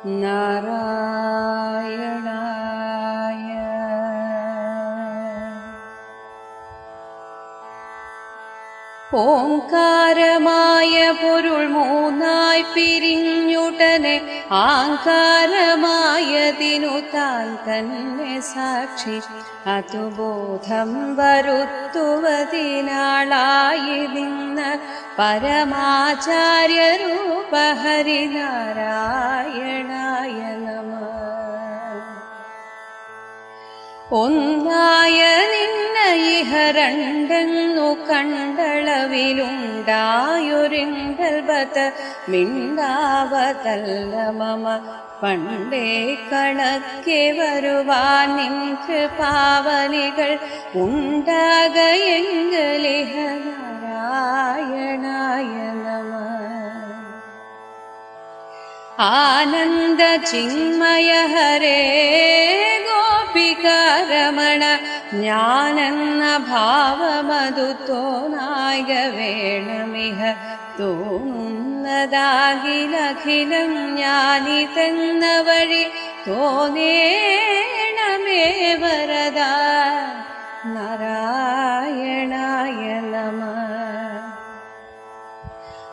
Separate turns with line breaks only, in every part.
നാരായണായ. ഓംകാരമായ പൊരുൾ മൂന്നായി പിരിഞ്ഞുടനെ ആങ്കാരമായതിനു താൻ തന്നെ സാക്ഷി. അതുബോധം വരുത്തുവതിനാളായി നിന്ന് പരമാചാര്യരൂപ ഹരിനാരായണായ നമഃ. ഒന്നായ നിന്ന ഇഹ രണ്ടെന്നു കണ്ടളവിലുണ്ടായൊരിങ്കൽബത മിണ്ടാവതല്ല മമ. പണ്ടേ കണക്കെ വരുവാൻ നിൻ കൃപാവലികൾ ഉണ്ടാകയെങ്കലിഹ നാരായണായ നമഃ. ആനന്ദ ചിന്മയ ഹരേ ഗോപികാരമണ, ഞാനെന്ന ഭാവമതു തോന്നായ വേണമിഹ. തോന്നുന്നതാകിലഖിലം ഞാനിതെന്ന വഴി തോന്നേണമേ വരദ. നാരായണായ നമഃ.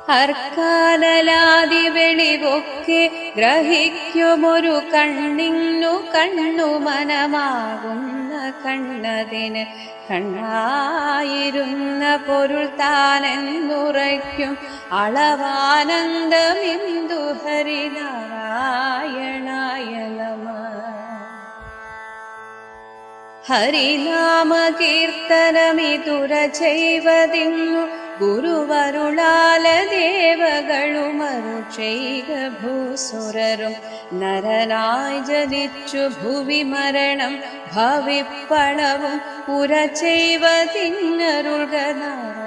അർക്കാലലാദി വെളിവൊക്കെ ഗ്രഹിക്കുമൊരു കണ്ണിന്നു കണ്ണു മനമാകുന്ന കണ്ണതിന് കണ്ണായിരുന്ന പൊരുൾ താനെന്നുറയ്ക്കും അളവാനന്ദമിന്ദു ഹരിനാരായണായ നമഃ. ഹരിനാമ കീർത്തനമിതുര ചെയ്വതിന്നു ഗുരുവരുളാല ദേവകളുമരു ചെയ്ക. ഭൂസുരരും നരനായി ജനിച്ചു ഭുവി മരണം ഭവിപ്പണവും ഉര ചെയ്വതിന്നരുൾക നാരായണായ